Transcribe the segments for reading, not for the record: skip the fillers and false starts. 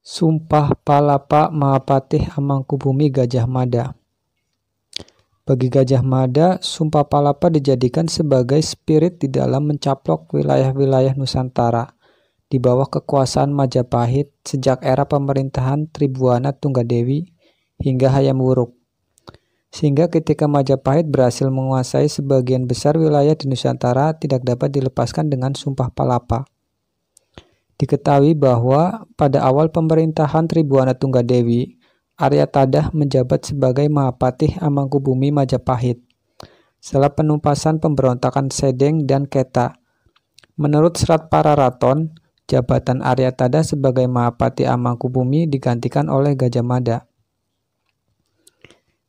Sumpah Palapa Mahapatih Amangkubumi Gajah Mada. Bagi Gajah Mada, Sumpah Palapa dijadikan sebagai spirit di dalam mencaplok wilayah-wilayah Nusantara di bawah kekuasaan Majapahit sejak era pemerintahan Tribuana Tunggadewi hingga Hayam Wuruk. Sehingga ketika Majapahit berhasil menguasai sebagian besar wilayah di Nusantara tidak dapat dilepaskan dengan Sumpah Palapa. Diketahui bahwa pada awal pemerintahan Tribuana Tunggadewi, Arya Tadah menjabat sebagai Mahapatih Amangkubumi Majapahit setelah penumpasan pemberontakan Sedeng dan Keta. Menurut Serat Pararaton, jabatan Arya Tadah sebagai Mahapatih Amangkubumi digantikan oleh Gajah Mada.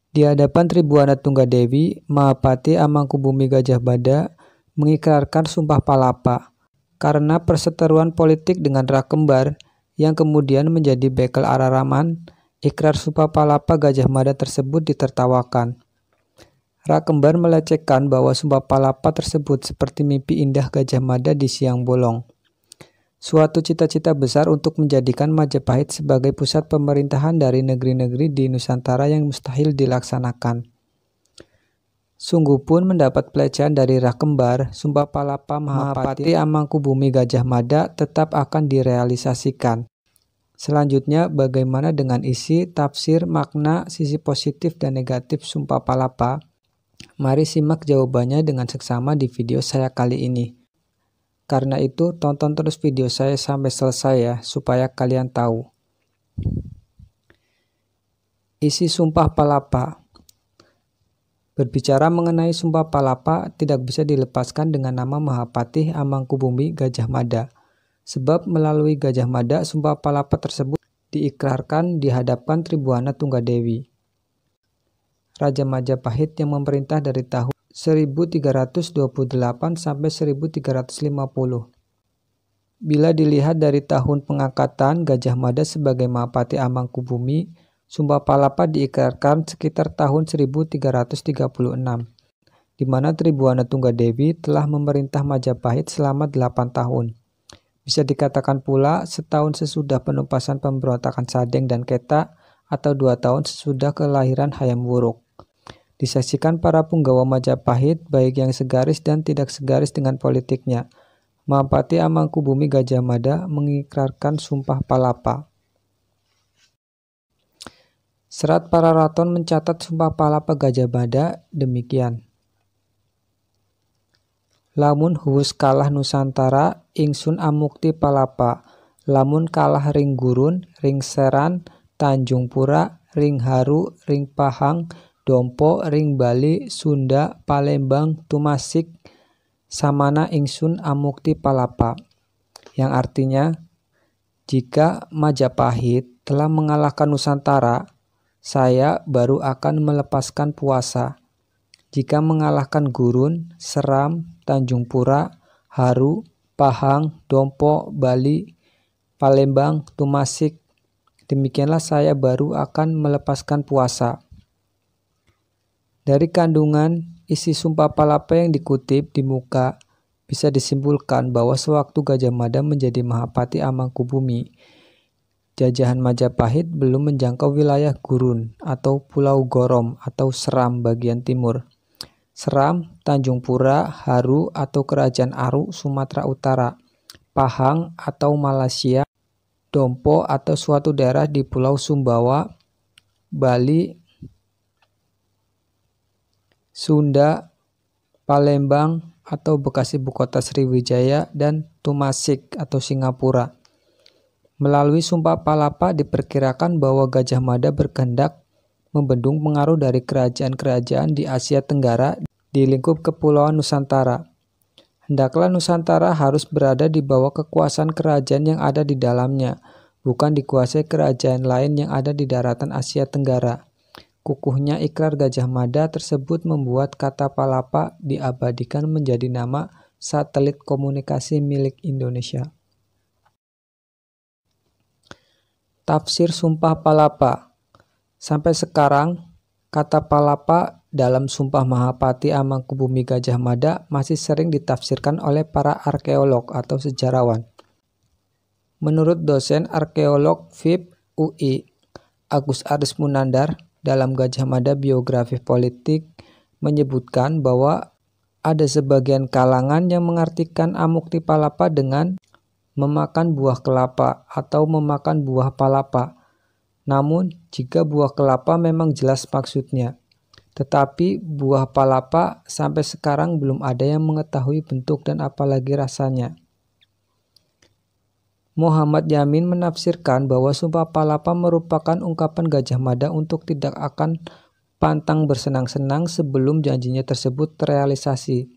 Di hadapan Tribuana Tunggadewi, Mahapatih Amangkubumi Gajah Mada mengikrarkan Sumpah Palapa karena perseteruan politik dengan Rakembar yang kemudian menjadi bekel Araraman. Ikrar Sumpah Palapa Gajah Mada tersebut ditertawakan. Rakembar melecehkan bahwa Sumpah Palapa tersebut seperti mimpi indah Gajah Mada di siang bolong. Suatu cita-cita besar untuk menjadikan Majapahit sebagai pusat pemerintahan dari negeri-negeri di Nusantara yang mustahil dilaksanakan. Sungguh pun mendapat pelecehan dari Rakembar, Sumpah Palapa Mahapatih Amangkubumi Gajah Mada tetap akan direalisasikan. Selanjutnya, bagaimana dengan isi, tafsir, makna, sisi positif dan negatif Sumpah Palapa? Mari simak jawabannya dengan seksama di video saya kali ini. Karena itu, tonton terus video saya sampai selesai ya, supaya kalian tahu. Isi Sumpah Palapa. Berbicara mengenai Sumpah Palapa tidak bisa dilepaskan dengan nama Mahapatih Amangkubumi Gajah Mada. Sebab melalui Gajah Mada, Sumpah Palapa tersebut diikrarkan di hadapan Tribuana Tunggadewi, Raja Majapahit yang memerintah dari tahun 1328 sampai 1350. Bila dilihat dari tahun pengangkatan Gajah Mada sebagai Mahapatih Amangkubumi, Sumpah Palapa diikrarkan sekitar tahun 1336, di mana Tribuana Tunggadewi telah memerintah Majapahit selama 8 tahun. Bisa dikatakan pula setahun sesudah penumpasan pemberontakan Sadeng dan Keta atau 2 tahun sesudah kelahiran Hayam Wuruk. Disaksikan para punggawa Majapahit baik yang segaris dan tidak segaris dengan politiknya. Mahapatih Amangkubumi Gajah Mada mengikrarkan Sumpah Palapa. Serat Pararaton mencatat Sumpah Palapa Gajah Mada demikian. Lamun huwus kalah Nusantara, ingsun amukti palapa. Lamun kalah ring gurun, ring seran, Tanjung Pura, ring haru, ring pahang, dompo, ring Bali, Sunda, Palembang, Tumasik, samana ingsun amukti palapa. Yang artinya, jika Majapahit telah mengalahkan Nusantara, saya baru akan melepaskan puasa. Jika mengalahkan Gurun, Seram, Tanjung Pura, Haru, Pahang, Dompo, Bali, Palembang, Tumasik, demikianlah saya baru akan melepaskan puasa. Dari kandungan isi Sumpah Palapa yang dikutip di muka, bisa disimpulkan bahwa sewaktu Gajah Mada menjadi Mahapatih Amangkubumi, jajahan Majapahit belum menjangkau wilayah Gurun atau Pulau Gorom atau Seram bagian timur. Seram, Tanjung Pura, Haru atau Kerajaan Aru, Sumatera Utara, Pahang atau Malaysia, Dompo atau suatu daerah di Pulau Sumbawa, Bali, Sunda, Palembang atau bekas ibu kota Sriwijaya, dan Tumasik atau Singapura. Melalui Sumpah Palapa diperkirakan bahwa Gajah Mada berkehendak membendung pengaruh dari kerajaan-kerajaan di Asia Tenggara di lingkup Kepulauan Nusantara. Hendaklah Nusantara harus berada di bawah kekuasaan kerajaan yang ada di dalamnya, bukan dikuasai kerajaan lain yang ada di daratan Asia Tenggara. Kukuhnya ikrar Gajah Mada tersebut membuat kata Palapa diabadikan menjadi nama satelit komunikasi milik Indonesia. Tafsir Sumpah Palapa. Sampai sekarang, kata Palapa dalam Sumpah Mahapatih Amangkubumi Gajah Mada masih sering ditafsirkan oleh para arkeolog atau sejarawan. Menurut dosen arkeolog FIP UI Agus Aris Munandar dalam Gajah Mada Biografi Politik menyebutkan bahwa ada sebagian kalangan yang mengartikan Amuktipalapa dengan memakan buah kelapa atau memakan buah palapa. Namun, jika buah kelapa memang jelas maksudnya. Tetapi buah palapa sampai sekarang belum ada yang mengetahui bentuk dan apalagi rasanya. Muhammad Yamin menafsirkan bahwa Sumpah Palapa merupakan ungkapan Gajah Mada untuk tidak akan pantang bersenang-senang sebelum janjinya tersebut terrealisasi.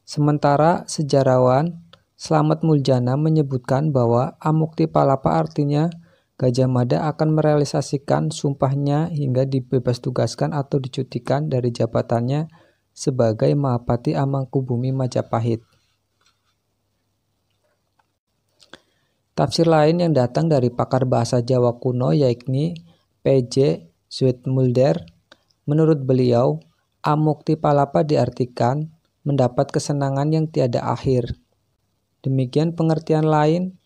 Sementara sejarawan Slamet Muljana menyebutkan bahwa Amuktipalapa artinya Gajah Mada akan merealisasikan sumpahnya hingga dibebas tugaskan atau dicutikan dari jabatannya sebagai Mahapati Amangkubumi Majapahit. Tafsir lain yang datang dari pakar bahasa Jawa kuno yakni P.J. Zoetmulder. Menurut beliau, Amuktipalapa diartikan mendapat kesenangan yang tiada akhir. Demikian pengertian lain,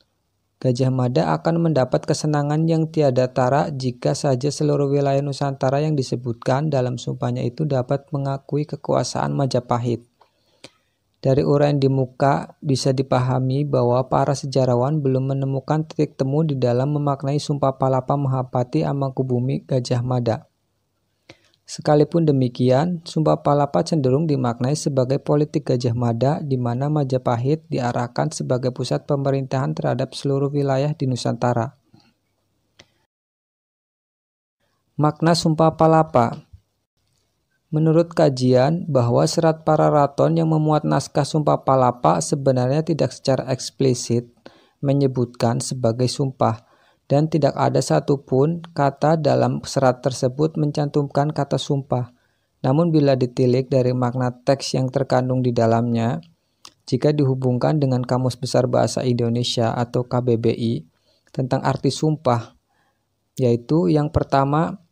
Gajah Mada akan mendapat kesenangan yang tiada tara jika saja seluruh wilayah Nusantara yang disebutkan dalam sumpahnya itu dapat mengakui kekuasaan Majapahit. Dari uraian di muka bisa dipahami bahwa para sejarawan belum menemukan titik temu di dalam memaknai Sumpah Palapa Mahapati Amangkubumi Gajah Mada. Sekalipun demikian, Sumpah Palapa cenderung dimaknai sebagai politik Gajah Mada di mana Majapahit diarahkan sebagai pusat pemerintahan terhadap seluruh wilayah di Nusantara. Makna Sumpah Palapa. Menurut kajian bahwa serat para raton yang memuat naskah Sumpah Palapa sebenarnya tidak secara eksplisit menyebutkan sebagai sumpah dan tidak ada satupun kata dalam serat tersebut mencantumkan kata sumpah. Namun bila ditilik dari makna teks yang terkandung di dalamnya, jika dihubungkan dengan Kamus Besar Bahasa Indonesia atau KBBI tentang arti sumpah, yaitu yang pertama,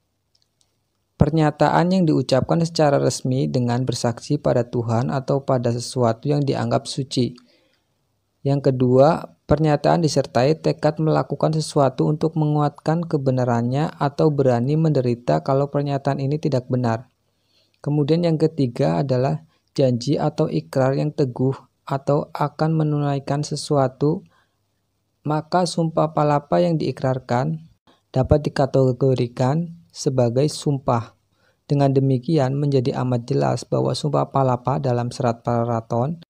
pernyataan yang diucapkan secara resmi dengan bersaksi pada Tuhan atau pada sesuatu yang dianggap suci. Yang kedua, pernyataan disertai tekad melakukan sesuatu untuk menguatkan kebenarannya atau berani menderita kalau pernyataan ini tidak benar. Kemudian yang ketiga adalah janji atau ikrar yang teguh atau akan menunaikan sesuatu, maka Sumpah Palapa yang diikrarkan dapat dikategorikan sebagai sumpah. Dengan demikian menjadi amat jelas bahwa Sumpah Palapa dalam serat para raton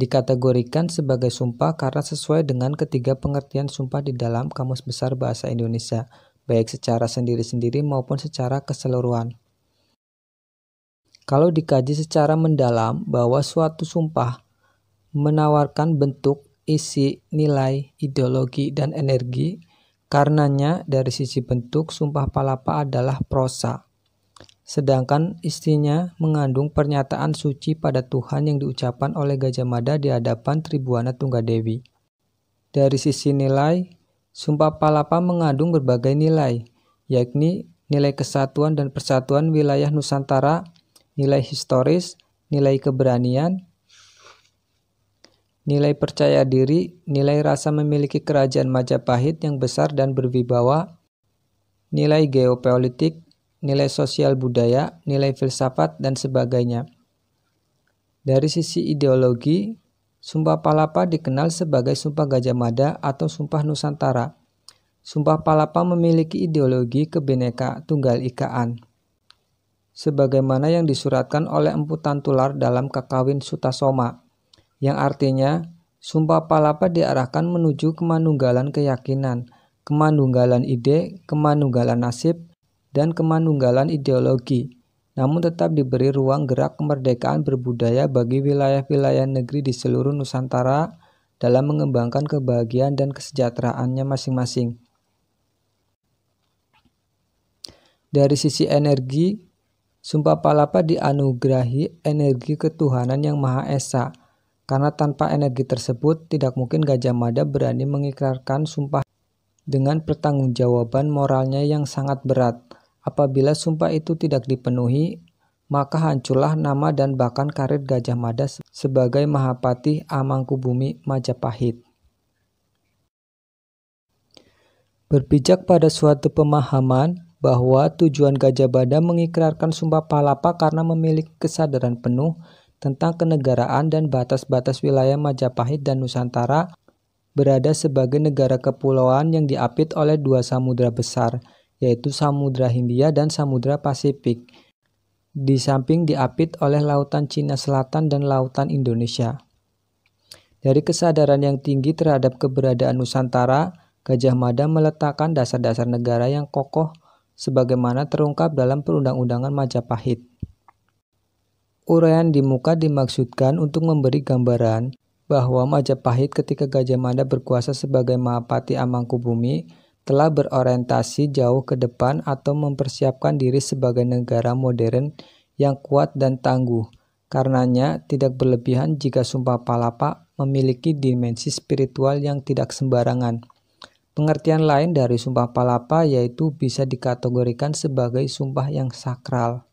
dikategorikan sebagai sumpah karena sesuai dengan ketiga pengertian sumpah di dalam Kamus Besar Bahasa Indonesia, baik secara sendiri-sendiri maupun secara keseluruhan. Kalau dikaji secara mendalam bahwa suatu sumpah menawarkan bentuk, isi, nilai, ideologi, dan energi, karenanya dari sisi bentuk Sumpah Palapa adalah prosa. Sedangkan isinya mengandung pernyataan suci pada Tuhan yang diucapkan oleh Gajah Mada di hadapan Tribuana Tunggadewi. Dari sisi nilai, Sumpah Palapa mengandung berbagai nilai, yakni nilai kesatuan dan persatuan wilayah Nusantara, nilai historis, nilai keberanian, nilai percaya diri, nilai rasa memiliki kerajaan Majapahit yang besar dan berwibawa, nilai geopolitik, nilai sosial budaya, nilai filsafat, dan sebagainya. Dari sisi ideologi, Sumpah Palapa dikenal sebagai Sumpah Gajah Mada atau Sumpah Nusantara. Sumpah Palapa memiliki ideologi Kebineka Tunggal Ikaan, sebagaimana yang disuratkan oleh Empu Tantular dalam Kakawin Sutasoma, yang artinya Sumpah Palapa diarahkan menuju kemanunggalan keyakinan, kemanunggalan ide, kemanunggalan nasib, dan kemanunggalan ideologi, namun tetap diberi ruang gerak kemerdekaan berbudaya bagi wilayah-wilayah negeri di seluruh Nusantara dalam mengembangkan kebahagiaan dan kesejahteraannya masing-masing. Dari sisi energi, Sumpah Palapa dianugerahi energi ketuhanan yang Maha Esa, karena tanpa energi tersebut tidak mungkin Gajah Mada berani mengikrarkan sumpah dengan pertanggungjawaban moralnya yang sangat berat. Apabila sumpah itu tidak dipenuhi, maka hancurlah nama dan bahkan karir Gajah Mada sebagai Mahapati Amangkubumi Majapahit. Berpijak pada suatu pemahaman bahwa tujuan Gajah Mada mengikrarkan Sumpah Palapa karena memiliki kesadaran penuh tentang kenegaraan dan batas-batas wilayah Majapahit dan Nusantara berada sebagai negara kepulauan yang diapit oleh dua samudra besar, yaitu Samudra Hindia dan Samudra Pasifik, di samping diapit oleh Lautan Cina Selatan dan Lautan Indonesia. Dari kesadaran yang tinggi terhadap keberadaan Nusantara, Gajah Mada meletakkan dasar-dasar negara yang kokoh sebagaimana terungkap dalam Perundang-undangan Majapahit. Uraian di muka dimaksudkan untuk memberi gambaran bahwa Majapahit ketika Gajah Mada berkuasa sebagai Mahapati Amangkubumi telah berorientasi jauh ke depan atau mempersiapkan diri sebagai negara modern yang kuat dan tangguh. Karenanya tidak berlebihan jika Sumpah Palapa memiliki dimensi spiritual yang tidak sembarangan. Pengertian lain dari Sumpah Palapa yaitu bisa dikategorikan sebagai sumpah yang sakral.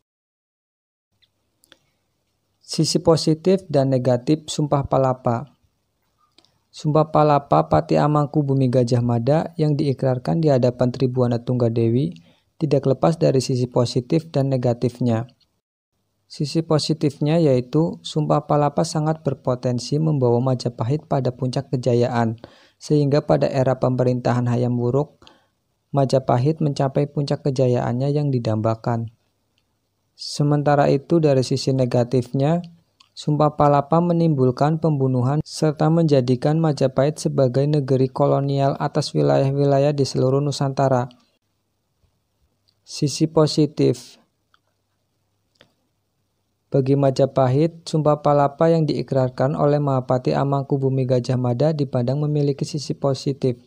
Sisi positif dan negatif Sumpah Palapa. Sumpah Palapa Pati Amangkubumi Gajah Mada yang diikrarkan di hadapan Tribuana Tunggadewi tidak lepas dari sisi positif dan negatifnya. Sisi positifnya yaitu Sumpah Palapa sangat berpotensi membawa Majapahit pada puncak kejayaan, sehingga pada era pemerintahan Hayam Wuruk, Majapahit mencapai puncak kejayaannya yang didambakan. Sementara itu dari sisi negatifnya, Sumpah Palapa menimbulkan pembunuhan serta menjadikan Majapahit sebagai negeri kolonial atas wilayah-wilayah di seluruh Nusantara. Sisi positif. Bagi Majapahit, Sumpah Palapa yang diikrarkan oleh Mahapati Amangkubumi Gajah Mada dipandang memiliki sisi positif,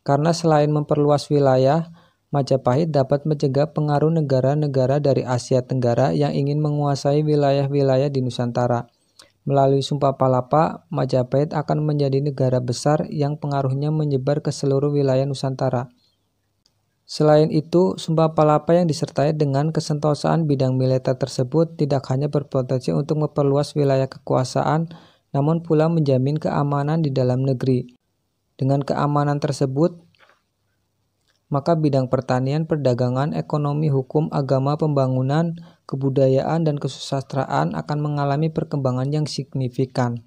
karena selain memperluas wilayah, Majapahit dapat mencegah pengaruh negara-negara dari Asia Tenggara yang ingin menguasai wilayah-wilayah di Nusantara. Melalui Sumpah Palapa, Majapahit akan menjadi negara besar yang pengaruhnya menyebar ke seluruh wilayah Nusantara. Selain itu, Sumpah Palapa yang disertai dengan kesentosaan bidang militer tersebut tidak hanya berpotensi untuk memperluas wilayah kekuasaan, namun pula menjamin keamanan di dalam negeri. Dengan keamanan tersebut, maka bidang pertanian, perdagangan, ekonomi, hukum, agama, pembangunan, kebudayaan, dan kesusastraan akan mengalami perkembangan yang signifikan.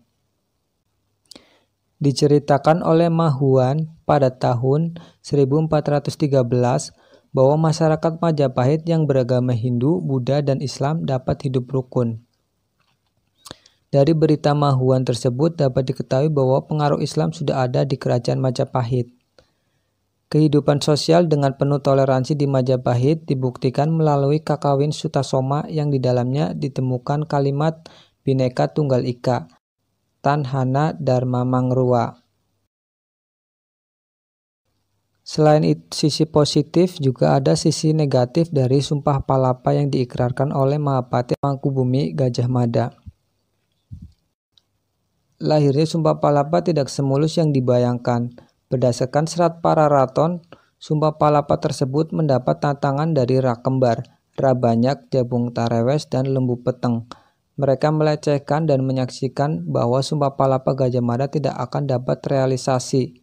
Diceritakan oleh Mahuan pada tahun 1413 bahwa masyarakat Majapahit yang beragama Hindu, Buddha, dan Islam dapat hidup rukun. Dari berita Mahuan tersebut dapat diketahui bahwa pengaruh Islam sudah ada di kerajaan Majapahit. Kehidupan sosial dengan penuh toleransi di Majapahit dibuktikan melalui Kakawin Sutasoma yang di dalamnya ditemukan kalimat Bhinneka Tunggal Ika, Tanhana Dharma Mangrua. Selain itu, sisi positif juga ada sisi negatif dari Sumpah Palapa yang diikrarkan oleh Mahapati Amangkubumi Gajah Mada. Lahirnya Sumpah Palapa tidak semulus yang dibayangkan. Berdasarkan Serat Pararaton, Sumpah Palapa tersebut mendapat tantangan dari Rakembar, Rabanyak, Jabung Tarewes, dan Lembu Peteng. Mereka melecehkan dan menyaksikan bahwa Sumpah Palapa Gajah Mada tidak akan dapat realisasi.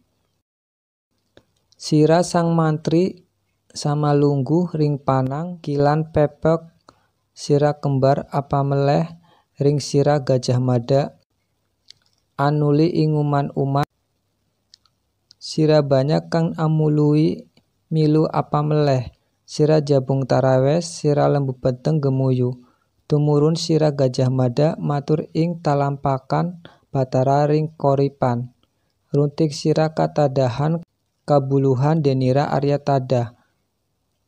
Sira Sang Mantri Samalungguh Ring Panang Kilan Pepek Sira Kembar Apameleh Ring Sira Gajah Mada Anuli Inguman Uman Sira Banyak Kang Amului Milu Apameleh Sira Jabung Tarawes Sira Lembu Peteng Gemuyu Tumurun Sira Gajah Mada matur ing talampakan Batara ring koripan runtik Sira katadahan kabuluhan denira Arya Tadah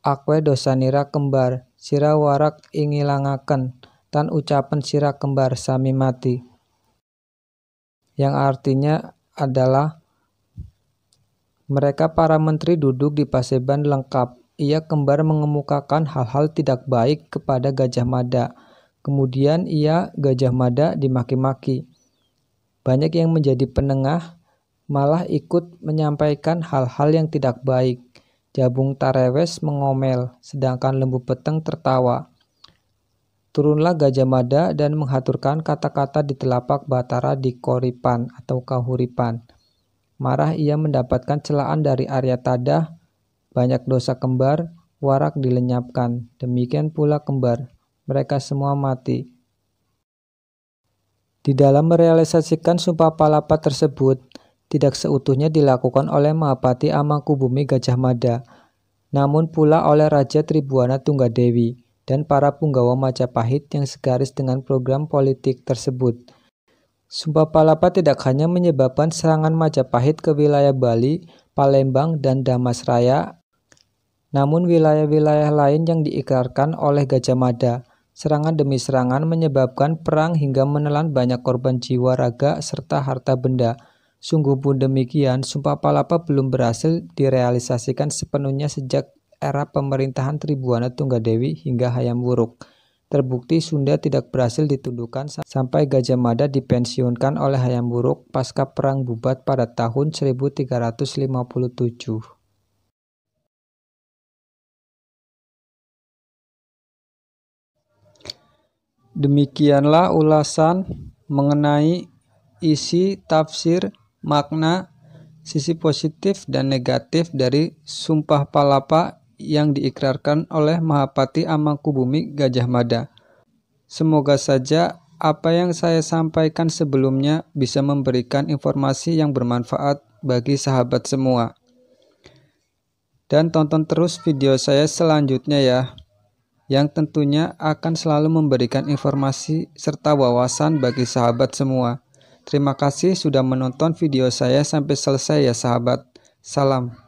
akwe dosanira kembar Sira warak ingilangaken tan ucapan Sira Kembar sami mati, yang artinya adalah mereka para menteri duduk di paseban lengkap. Ia Kembar mengemukakan hal-hal tidak baik kepada Gajah Mada. Kemudian ia Gajah Mada dimaki-maki. Banyak yang menjadi penengah malah ikut menyampaikan hal-hal yang tidak baik. Jabung Tarewes mengomel, sedangkan Lembu Peteng tertawa. Turunlah Gajah Mada dan menghaturkan kata-kata di telapak Batara di Koripan atau Kahuripan. Marah ia mendapatkan celaan dari Arya Tadah banyak dosa kembar, warak dilenyapkan, demikian pula kembar, mereka semua mati. Di dalam merealisasikan Sumpah Palapa tersebut, tidak seutuhnya dilakukan oleh Mahapati Amangkubumi Gajah Mada, namun pula oleh Raja Tribhuwana Tunggadewi dan para punggawa Majapahit yang segaris dengan program politik tersebut. Sumpah Palapa tidak hanya menyebabkan serangan Majapahit ke wilayah Bali, Palembang, dan Damasraya, namun wilayah-wilayah lain yang diikrarkan oleh Gajah Mada. Serangan demi serangan menyebabkan perang hingga menelan banyak korban jiwa, raga, serta harta benda. Sungguh pun demikian, Sumpah Palapa belum berhasil direalisasikan sepenuhnya sejak era pemerintahan Tribhuwana Tunggadewi hingga Hayam Wuruk. Terbukti Sunda tidak berhasil ditundukkan sampai Gajah Mada dipensiunkan oleh Hayam Wuruk pasca Perang Bubat pada tahun 1357. Demikianlah ulasan mengenai isi, tafsir, makna, sisi positif dan negatif dari Sumpah Palapa yang diikrarkan oleh Mahapati Amangkubumi Gajah Mada. Semoga saja apa yang saya sampaikan sebelumnya bisa memberikan informasi yang bermanfaat bagi sahabat semua. Dan tonton terus video saya selanjutnya ya, yang tentunya akan selalu memberikan informasi serta wawasan bagi sahabat semua. Terima kasih sudah menonton video saya sampai selesai ya sahabat. Salam.